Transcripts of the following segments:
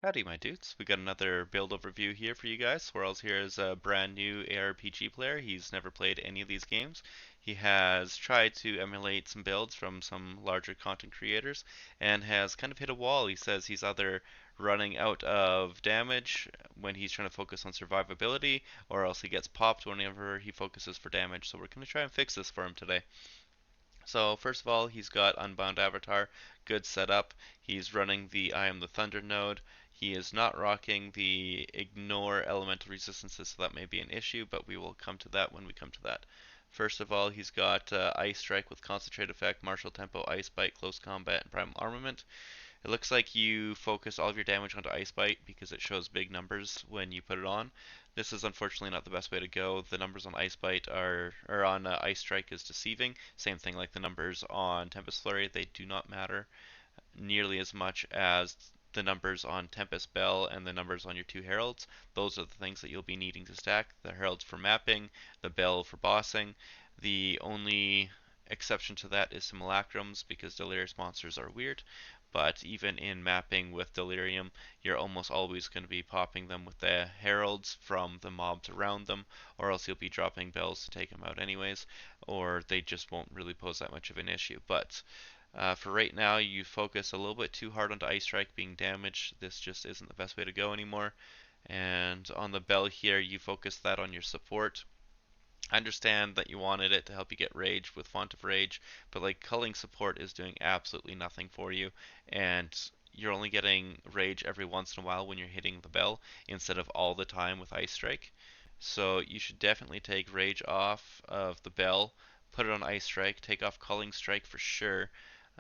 Howdy, my dudes. We got another build overview here for you guys. Swirls here is a brand new ARPG player. He's never played any of these games. He has tried to emulate some builds from some larger content creators and has kind of hit a wall. He says he's either running out of damage when he's trying to focus on survivability, or else he gets popped whenever he focuses for damage. So we're going to try and fix this for him today. So first of all, he's got Unbound Avatar, good setup. He's running the I Am the Thunder node. He is not rocking the Ignore Elemental Resistances, so that may be an issue, but we will come to that when we come to that. First of all, he's got Ice Strike with Concentrate Effect, Martial Tempo, Ice Bite, Close Combat, and Primal Armament. It looks like you focus all of your damage onto Ice Bite because it shows big numbers when you put it on. This is unfortunately not the best way to go. The numbers on Ice Bite or on Ice Strike is deceiving. Same thing like the numbers on Tempest Flurry. They do not matter nearly as much as the numbers on Tempest Bell and the numbers on your two Heralds. Those are the things that you'll be needing to stack. The Heralds for mapping, the Bell for bossing. The only exception to that is simulacrums because delirious monsters are weird, but even in mapping with delirium, you're almost always going to be popping them with the heralds from the mobs around them, or else you'll be dropping bells to take them out anyways, or they just won't really pose that much of an issue. But for right now, you focus a little bit too hard onto Ice Strike being damaged. This just isn't the best way to go anymore. And on the bell here, you focus that on your support. I understand that you wanted it to help you get rage with Font of Rage, but like culling support is doing absolutely nothing for you, and you're only getting rage every once in a while when you're hitting the bell instead of all the time with Ice Strike. So you should definitely take rage off of the bell, put it on Ice Strike, take off culling strike for sure,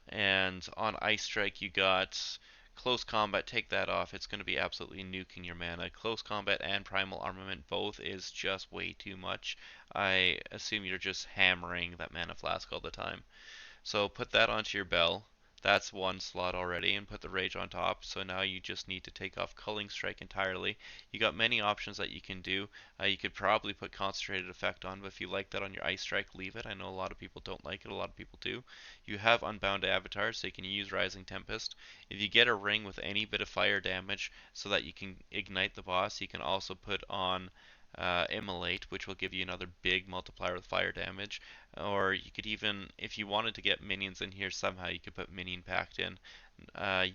and on Ice Strike you got Close Combat, take that off. It's going to be absolutely nuking your mana. Close Combat and Primal Armament both is just way too much. I assume you're just hammering that Mana Flask all the time. So put that onto your bell. That's one slot already, and put the rage on top. So now you just need to take off Culling Strike entirely. You got many options that you can do. You could probably put Concentrated Effect on, but if you like that on your Ice Strike, leave it. I know a lot of people don't like it, a lot of people do. You have Unbound Avatar, so you can use Rising Tempest. If you get a ring with any bit of fire damage so that you can ignite the boss, you can also put on Immolate, which will give you another big multiplier with fire damage. Or you could even, if you wanted to get minions in here somehow, you could put Minion Pact in.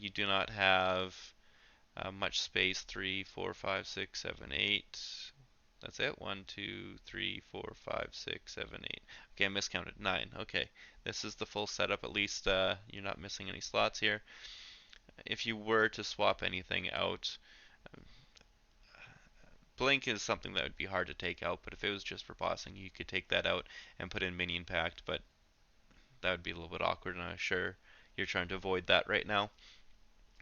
You do not have much space. 3, 4, 5, 6, 7, 8. That's it. 1, 2, 3, 4, 5, 6, 7, 8. Okay, I miscounted. 9. Okay, this is the full setup. At least you're not missing any slots here. If you were to swap anything out, Blink is something that would be hard to take out, but if it was just for bossing, you could take that out and put in Minion Pact, but that would be a little bit awkward, and I'm sure you're trying to avoid that right now.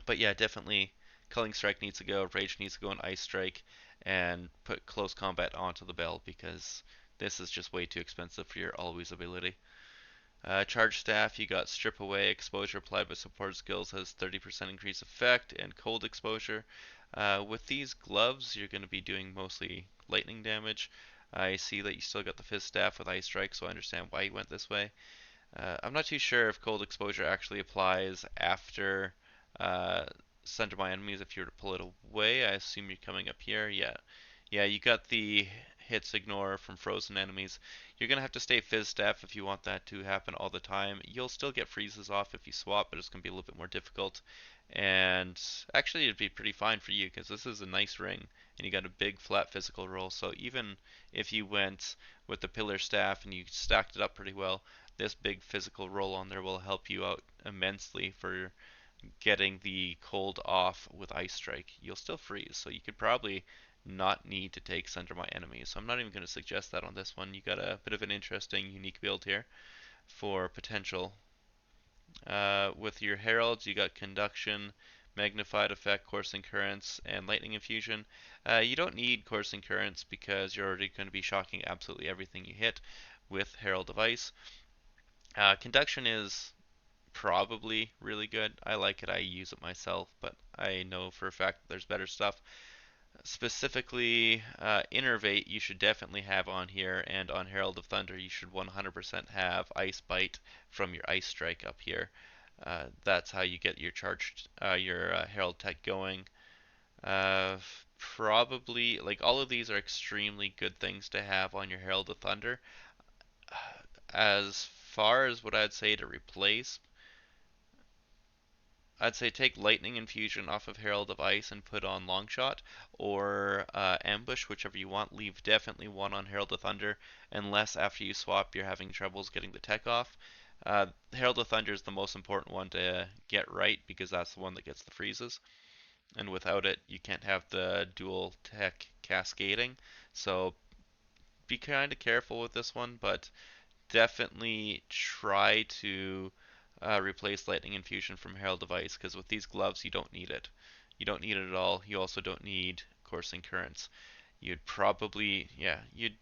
But yeah, definitely Culling Strike needs to go, Rage needs to go on Ice Strike, and put Close Combat onto the Bell because this is just way too expensive for your Always ability. Charge Staff, you got Strip Away, exposure applied by support skills has 30% increased effect, and Cold Exposure. With these gloves, you're going to be doing mostly lightning damage. I see that you still got the Fizz Staff with Ice Strike, so I understand why you went this way. I'm not too sure if cold exposure actually applies after Sunder My Enemies if you were to pull it away. I assume you're coming up here. Yeah. Yeah, you got the hits ignore from frozen enemies. You're going to have to stay Fizz Staff if you want that to happen all the time. You'll still get freezes off if you swap, but it's going to be a little bit more difficult. And actually, it'd be pretty fine for you because this is a nice ring and you got a big flat physical roll. So even if you went with the Pillar Staff and you stacked it up pretty well, this big physical roll on there will help you out immensely for getting the cold off with Ice Strike. You'll still freeze, so you could probably not need to take Sunder My Enemies. So I'm not even going to suggest that on this one. You got a bit of an interesting, unique build here for potential. With your Heralds, you got Conduction, Magnified Effect, Coursing Currents, and Lightning Infusion. You don't need Coursing Currents because you're already going to be shocking absolutely everything you hit with Herald of Ice. Conduction is probably really good. I like it. I use it myself, but I know for a fact that there's better stuff. Specifically, Innervate you should definitely have on here, and on Herald of Thunder you should 100% have Ice Bite from your Ice Strike up here. That's how you get your charged, your Herald tech going. Uh, Probably, like, all of these are extremely good things to have on your Herald of Thunder. As far as what I'd say to replace, I'd say take Lightning Infusion off of Herald of Ice and put on Longshot, or Ambush, whichever you want. Leave definitely one on Herald of Thunder, unless after you swap you're having troubles getting the tech off. Herald of Thunder is the most important one to get right because that's the one that gets the freezes, and without it you can't have the dual tech cascading. So be kind of careful with this one, but definitely try to replace Lightning Infusion from Herald of Ice, because with these gloves you don't need it. You don't need it at all. You also don't need Coursing Currents. You'd probably, yeah, you'd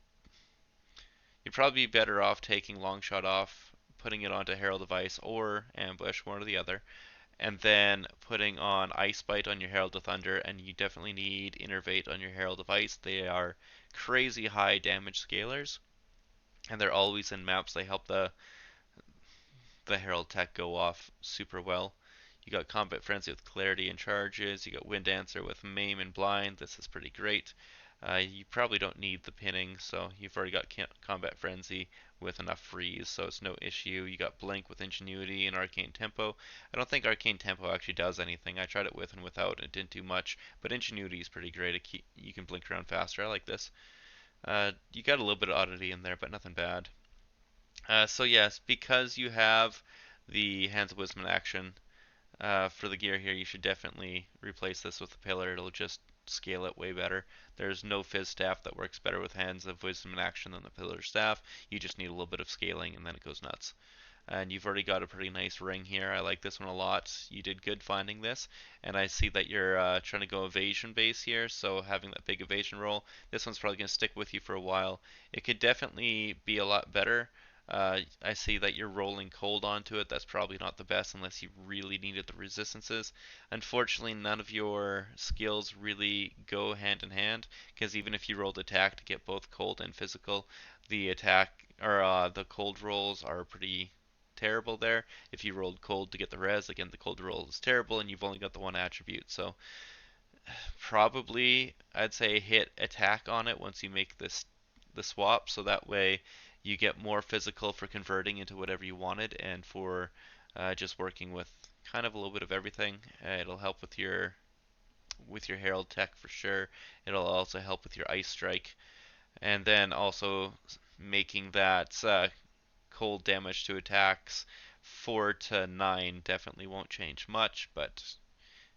probably be better off taking Longshot off, putting it onto Herald of Ice or Ambush, one or the other, and then putting on Ice Bite on your Herald of Thunder, and you definitely need Innervate on your Herald of Ice. They are crazy high damage scalers, and they're always in maps. They help the Herald tech go off super well. You got Combat Frenzy with Clarity and Charges. You got Wind Dancer with Maim and Blind. This is pretty great. You probably don't need the pinning, so you've already got Combat Frenzy with enough freeze, so it's no issue. You got Blink with Ingenuity and Arcane Tempo. I don't think Arcane Tempo actually does anything. I tried it with and without, and it didn't do much, but Ingenuity is pretty great. You can blink around faster. I like this. You got a little bit of oddity in there, but nothing bad. So yes, because you have the Hands of Wisdom in action for the gear here, you should definitely replace this with the pillar. It'll just scale it way better. There's no Fizz staff that works better with Hands of Wisdom in action than the pillar staff. You just need a little bit of scaling and then it goes nuts. And you've already got a pretty nice ring here. I like this one a lot. You did good finding this, and I see that you're trying to go evasion base here, so having that big evasion roll, this one's probably going to stick with you for a while. It could definitely be a lot better. I see that you're rolling cold onto it. That's probably not the best unless you really needed the resistances. Unfortunately, none of your skills really go hand in hand, because even if you rolled attack to get both cold and physical, the attack or the cold rolls are pretty terrible there. If you rolled cold to get the res, again the cold roll is terrible, and you've only got the one attribute. So probably I'd say hit attack on it once you make the swap, so that way you get more physical for converting into whatever you wanted, and for just working with kind of a little bit of everything. It'll help with your Herald tech for sure. It'll also help with your Ice Strike, and then also making that cold damage to attacks 4 to 9 definitely won't change much, but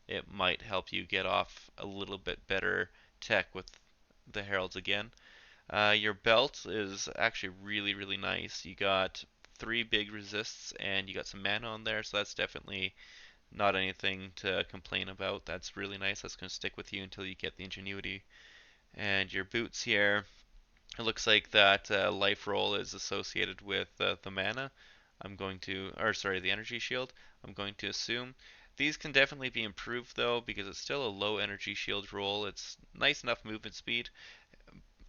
it might help you get off a little bit better tech with the heralds again. Your belt is actually really, really nice. You got 3 big resists and you got some mana on there, so that's definitely not anything to complain about. That's really nice. That's going to stick with you until you get the ingenuity. And your boots here, it looks like that life roll is associated with the mana. I'm going to, or sorry, the energy shield. I'm going to assume. These can definitely be improved though, because it's still a low energy shield roll. It's nice enough movement speed,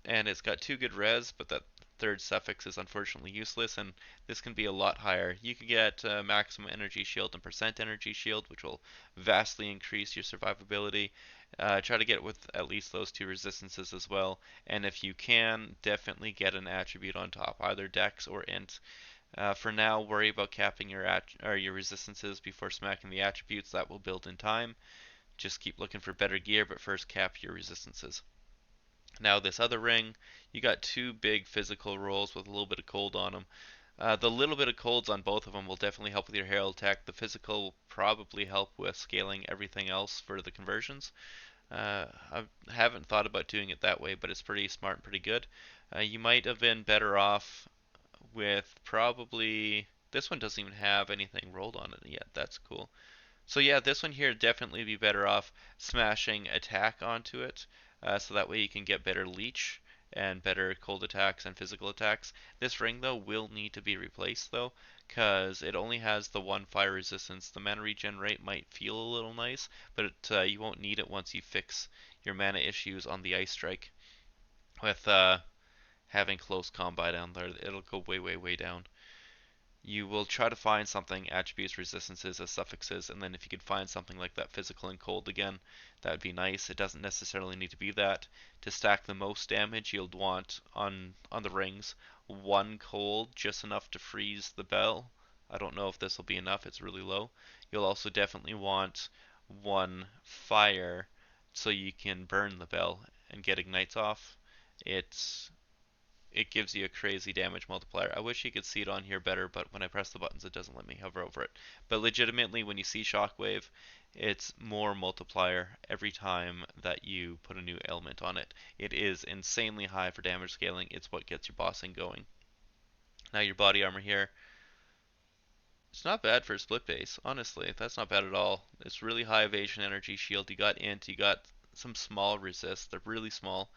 and it's got 2 good res, but that third suffix is unfortunately useless, and this can be a lot higher. You can get maximum energy shield and percent energy shield, which will vastly increase your survivability. Try to get with at least those 2 resistances as well, and if you can, definitely get an attribute on top, either dex or int. For now, worry about capping your resistances before smacking the attributes. That will build in time. Just keep looking for better gear, but first cap your resistances. Now this other ring, you got 2 big physical rolls with a little bit of cold on them. The little bit of colds on both of them will definitely help with your Herald tech. The physical will probably help with scaling everything else for the conversions. I haven't thought about doing it that way, but it's pretty smart and pretty good. You might have been better off with probably... This one doesn't even have anything rolled on it yet. That's cool. So yeah, this one here definitely be better off smashing attack onto it, so that way you can get better leech and better cold attacks and physical attacks. This ring though will need to be replaced though, because it only has the 1 fire resistance. The mana regen rate might feel a little nice, but you won't need it once you fix your mana issues on the Ice Strike. With having close combat down there, it'll go way, way, way down. You will try to find something, attributes, resistances as suffixes, and then if you could find something like that physical and cold again, that would be nice. It doesn't necessarily need to be that. To stack the most damage, you'll want on the rings one cold, just enough to freeze the bell. I don't know if this will be enough, it's really low. You'll also definitely want one fire so you can burn the bell and get ignites off. It's it gives you a crazy damage multiplier. I wish you could see it on here better, but when I press the buttons, it doesn't let me hover over it. But legitimately, when you see Shockwave, it's more multiplier every time that you put a new element on it. It is insanely high for damage scaling. It's what gets your bossing going. Now your body armor here, it's not bad for a split base, honestly. That's not bad at all. It's really high evasion, energy, shield. You got int, you got some small resists. They're really small.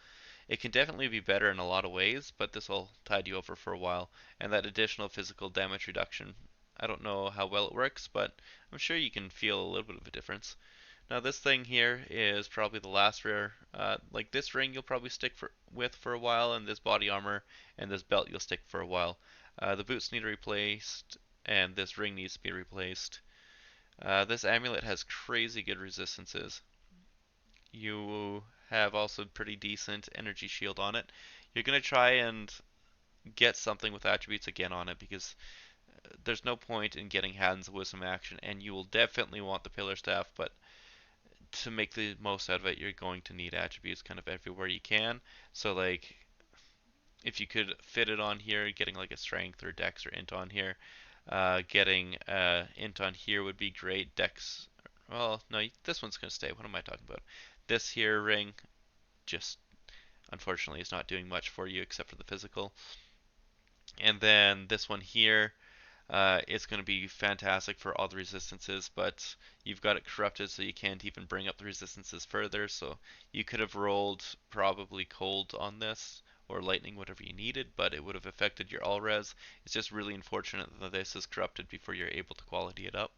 It can definitely be better in a lot of ways, but this will tide you over for a while. And that additional physical damage reduction, I don't know how well it works, but I'm sure you can feel a little bit of a difference. Now this thing here is probably the last rare. Like this ring you'll probably stick with for a while, and this body armor and this belt you'll stick for a while. The boots need replaced, and this ring needs to be replaced. This amulet has crazy good resistances. You have also pretty decent energy shield on it. You're going to try and get something with attributes again on it because there's no point in getting Hands of Wisdom action, and you will definitely want the Pillar Staff, but to make the most out of it, you're going to need attributes kind of everywhere you can. So, like, if you could fit it on here, getting like a Strength or Dex or Int on here, getting Int on here would be great. Dex, well, no, this one's going to stay. What am I talking about? This here ring just unfortunately is not doing much for you except for the physical. And then this one here, it's going to be fantastic for all the resistances, but you've got it corrupted so you can't even bring up the resistances further, so you could have rolled probably cold on this, or lightning, whatever you needed, but it would have affected your all res. It's just really unfortunate that this is corrupted before you're able to quality it up.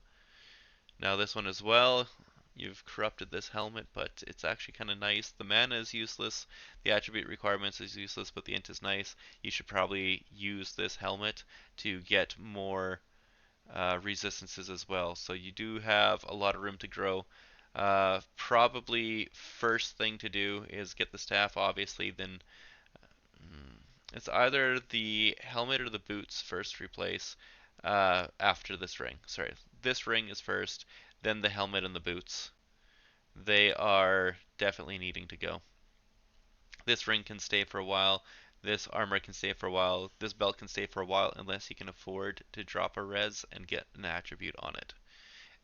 Now this one as well, you've corrupted this helmet, but it's actually kind of nice. The mana is useless, the attribute requirements is useless, but the int is nice. You should probably use this helmet to get more resistances as well. So you do have a lot of room to grow. Probably first thing to do is get the staff, obviously, then it's either the helmet or the boots first replace after this ring. Sorry, this ring is first, then the helmet and the boots. They are definitely needing to go. This ring can stay for a while. This armor can stay for a while. This belt can stay for a while unless you can afford to drop a res and get an attribute on it.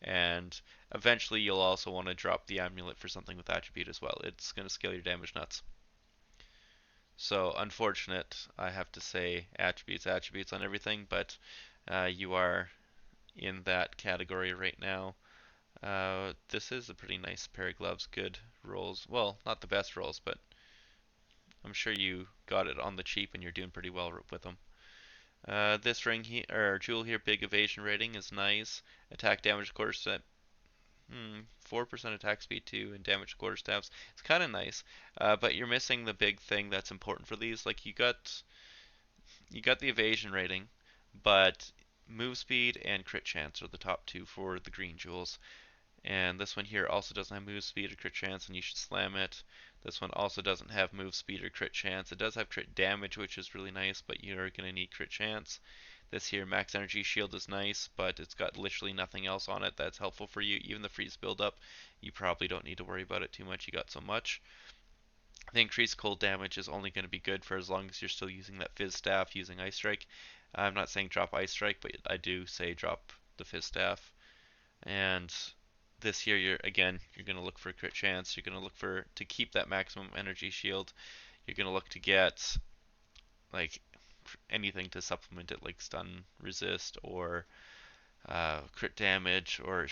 And eventually you'll also want to drop the amulet for something with attribute as well. It's going to scale your damage nuts. So unfortunate, I have to say attributes on everything, but you are in that category right now. This is a pretty nice pair of gloves, good rolls. Well, not the best rolls, but I'm sure you got it on the cheap and you're doing pretty well with them. This ring here, or jewel here, big evasion rating is nice. Attack damage quarterstaff, 4% attack speed too, and damage quarterstaffs. It's kind of nice, but you're missing the big thing that's important for these. Like you got the evasion rating, but move speed and crit chance are the top two for the green jewels. And this one here also doesn't have move speed or crit chance, and you should slam it. This one also doesn't have move speed or crit chance. It does have crit damage, which is really nice, but you're going to need crit chance. This here, max energy shield, is nice, but it's got literally nothing else on it that's helpful for you. Even the freeze buildup, you probably don't need to worry about it too much. You got so much. The increased cold damage is only going to be good for as long as you're still using that Fizz Staff using Ice Strike. I'm not saying drop Ice Strike, but I do say drop the Fizz Staff. And this here, you're going to look for crit chance. You're going to look for to keep that maximum energy shield. You're going to look to get like anything to supplement it, like stun resist or crit damage, or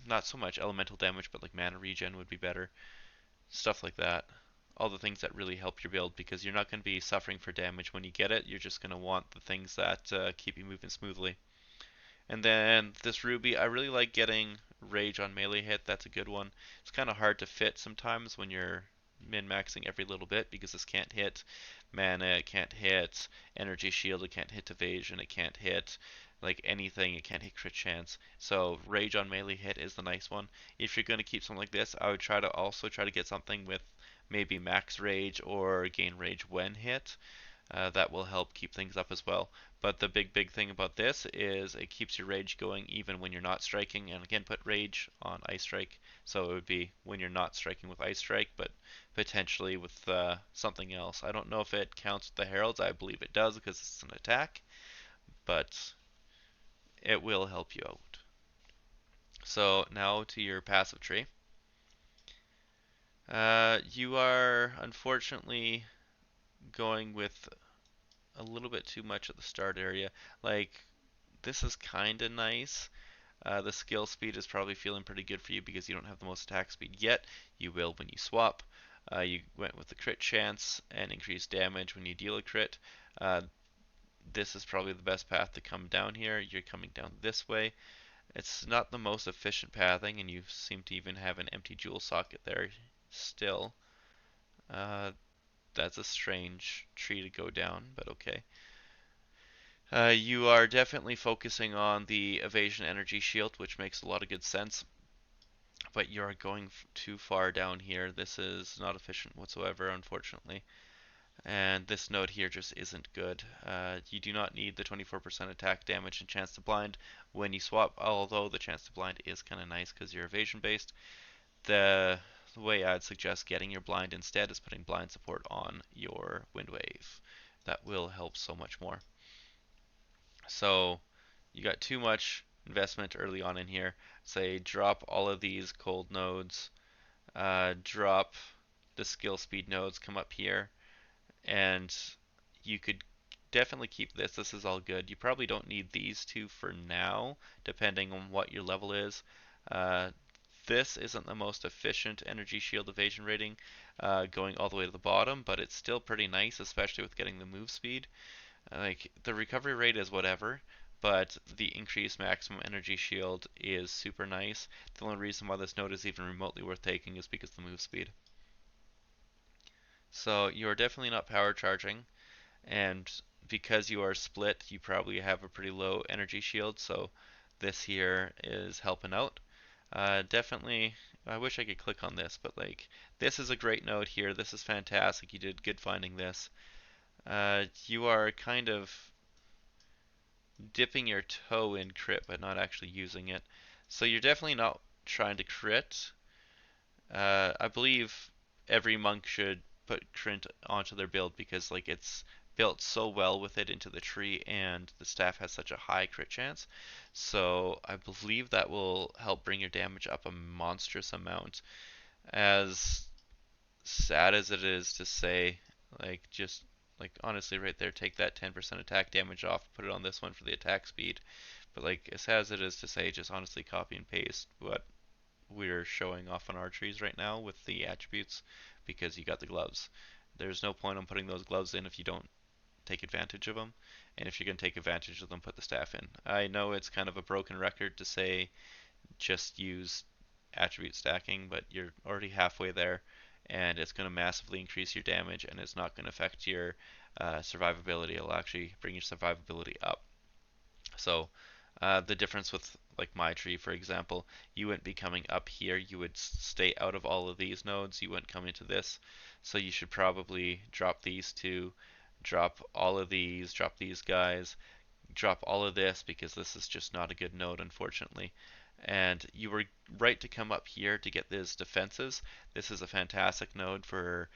not so much elemental damage, but like mana regen would be better. Stuff like that. All the things that really help your build, because you're not going to be suffering for damage when you get it. You're just going to want the things that keep you moving smoothly. And then this ruby, I really like getting rage on melee hit. That's a good one. It's kind of hard to fit sometimes when you're min-maxing every little bit, because this can't hit mana, it can't hit energy shield, it can't hit evasion, it can't hit like anything, it can't hit crit chance. So rage on melee hit is the nice one. If you're going to keep something like this, I would try to get something with maybe max rage or gain rage when hit. That will help keep things up as well. But the big thing about this is it keeps your rage going even when you're not striking. And again, put rage on ice strike, so it would be when you're not striking with ice strike, but potentially with something else. I don't know if it counts with the heralds. I believe it does because it's an attack, but it will help you out. So now to your passive tree. You are unfortunately going with a little bit too much at the start area. Like, this is kinda nice. The skill speed is probably feeling pretty good for you because you don't have the most attack speed yet. You will when you swap. You went with the crit chance and increased damage when you deal a crit. Uh, this is probably the best path to come down here. You're coming down this way. It's not the most efficient pathing, and you seem to even have an empty jewel socket there still. Uh, that's a strange tree to go down, but okay. You are definitely focusing on the evasion energy shield, which makes a lot of good sense, but you're going too far down here. This is not efficient whatsoever, unfortunately. And this node here just isn't good. You do not need the 24% attack damage and chance to blind when you swap, although the chance to blind is kind of nice because you're evasion based. The way I'd suggest getting your blind instead is putting blind support on your wind wave. That will help so much more. So you got too much investment early on in here. Say drop all of these cold nodes, drop the skill speed nodes, come up here, and you could definitely keep this. This is all good. You probably don't need these two for now, depending on what your level is. Uh, this isn't the most efficient energy shield evasion rating, going all the way to the bottom, but it's still pretty nice, especially with getting the move speed. Like, the recovery rate is whatever, but the increased maximum energy shield is super nice. The only reason why this node is even remotely worth taking is because of the move speed. So you are definitely not power charging, and because you are split, you probably have a pretty low energy shield, so this here is helping out. Definitely, I wish I could click on this, but like, this is a great node here. This is fantastic. You did good finding this. You are kind of dipping your toe in crit, but not actually using it. So you're definitely not trying to crit. I believe every monk should put crit onto their build because like it's built so well with it into the tree, and the staff has such a high crit chance. So I believe that will help bring your damage up a monstrous amount. As sad as it is to say, like, just like honestly right there, take that 10% attack damage off, put it on this one for the attack speed. But like, as sad as it is to say, just honestly copy and paste what we're showing off on our trees right now with the attributes, because you got the gloves. There's no point on putting those gloves in if you don't take advantage of them. And if you're going to take advantage of them, put the staff in. I know it's kind of a broken record to say just use attribute stacking, but you're already halfway there, and it's going to massively increase your damage, and it's not going to affect your survivability. It'll actually bring your survivability up. So the difference with like my tree, for example, you wouldn't be coming up here. You would stay out of all of these nodes. You wouldn't come into this. So you should probably drop these two, drop all of these, drop these guys, drop all of this because this is just not a good node, unfortunately. And you were right to come up here to get these defenses. This is a fantastic node for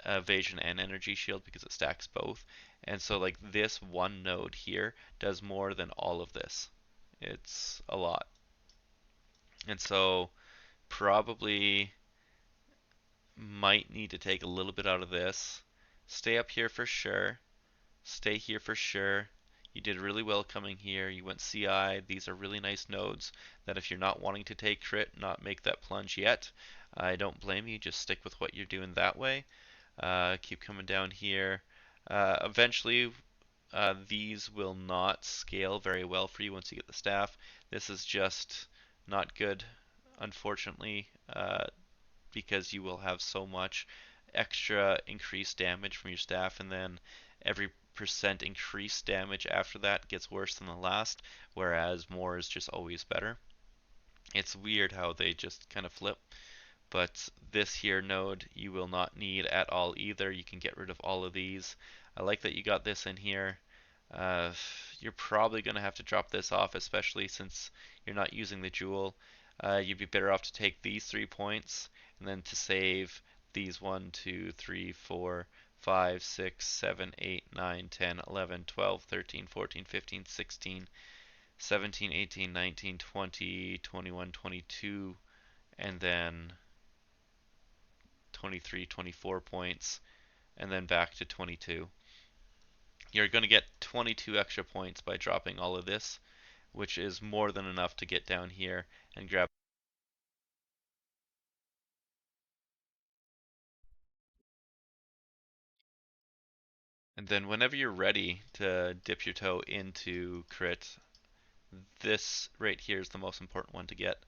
evasion and energy shield because it stacks both. And so like this one node here does more than all of this. It's a lot. And so probably might need to take a little bit out of this. Stay up here for sure. Stay here for sure. You did really well coming here. You went CI. These are really nice nodes that if you're not wanting to take crit, not make that plunge yet, I don't blame you. Just stick with what you're doing that way. Keep coming down here. Eventually, these will not scale very well for you once you get the staff. This is just not good, unfortunately, because you will have so much extra increased damage from your staff, and then every percent increased damage after that gets worse than the last, whereas more is just always better. It's weird how they just kind of flip. But this here node you will not need at all either. You can get rid of all of these. I like that you got this in here. Uh, you're probably going to have to drop this off, especially since you're not using the jewel. You'd be better off to take these 3 points and then to save these 1, 2, 3, 4, 5, 6, 7, 8, 9, 10, 11, 12, 13, 14, 15, 16, 17, 18, 19, 20, 21, 22, and then 23, 24 points, and then back to 22. You're going to get 22 extra points by dropping all of this, which is more than enough to get down here and grab. And then whenever you're ready to dip your toe into crit, this right here is the most important one to get.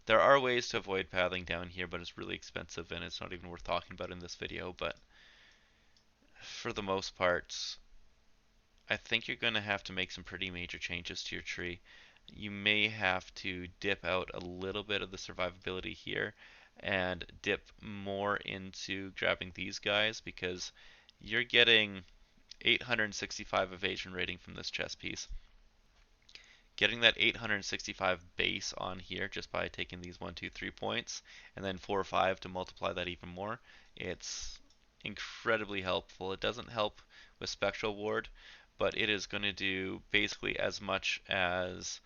There are ways to avoid pathing down here, but it's really expensive and it's not even worth talking about in this video, but for the most part, I think you're going to have to make some pretty major changes to your tree. You may have to dip out a little bit of the survivability here and dip more into grabbing these guys because you're getting 865 evasion rating from this chess piece. Getting that 865 base on here just by taking these 1, 2, 3 points and then 4 or 5 to multiply that even more, it's incredibly helpful. It doesn't help with Spectral Ward, but it is going to do basically as much as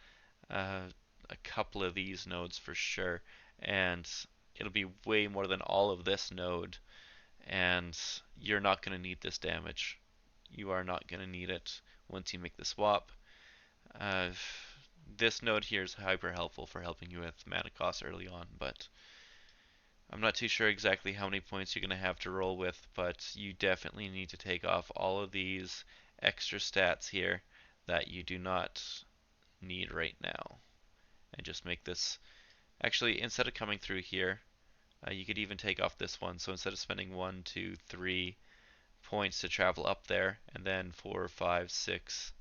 a couple of these nodes for sure, and it'll be way more than all of this node, and you're not going to need this damage. You are not going to need it once you make the swap. Uh, this node here is hyper helpful for helping you with mana cost early on, but I'm not too sure exactly how many points you're going to have to roll with, but you definitely need to take off all of these extra stats here that you do not need right now. And just make this, actually instead of coming through here, you could even take off this one. So instead of spending 1, 2, 3 points to travel up there, and then 4, 5, 6,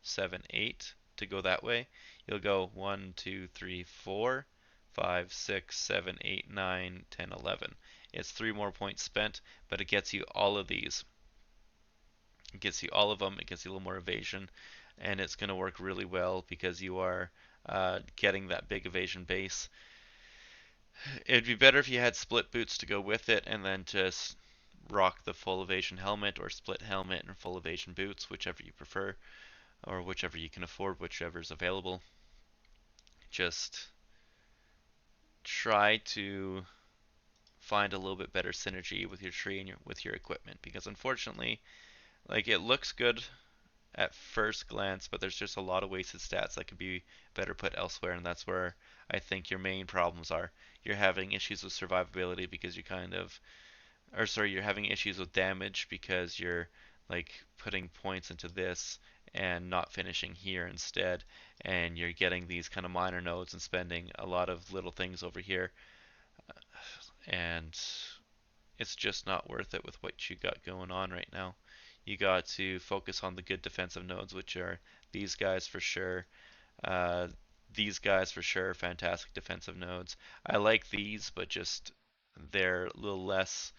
7, 8 to go that way, you'll go 1, 2, 3, 4, 5, 6, 7, 8, 9, 10, 11. It's 3 more points spent, but it gets you all of these. It gets you all of them, it gets you a little more evasion, and it's going to work really well because you are getting that big evasion base. It'd be better if you had split boots to go with it and then just rock the full evasion helmet or split helmet and full evasion boots, whichever you prefer, or whichever you can afford, whichever is available. Just try to find a little bit better synergy with your tree and with your equipment, because unfortunately, like, it looks good at first glance, but there's just a lot of wasted stats that could be better put elsewhere, and that's where I think your main problems are. You're having issues with survivability because you kind of, or sorry, you're having issues with damage because you're like putting points into this and not finishing here instead, and you're getting these kind of minor nodes and spending a lot of little things over here, and it's just not worth it with what you got going on right now. You got to focus on the good defensive nodes, which are these guys for sure. Uh, these guys for sure, fantastic defensive nodes. I like these, but just they're a little less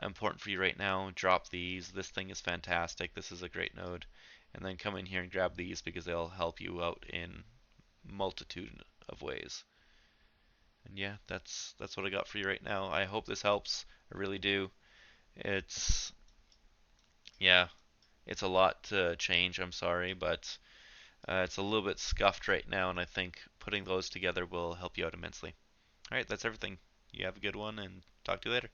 important for you right now. Drop these. This thing is fantastic. This is a great node. And then come in here and grab these because they'll help you out in multitude of ways. And yeah, that's what I got for you right now. I hope this helps. I really do. It's yeah, it's a lot to change. I'm sorry, but it's a little bit scuffed right now, and I think putting those together will help you out immensely. All right, that's everything. You have a good one, and talk to you later.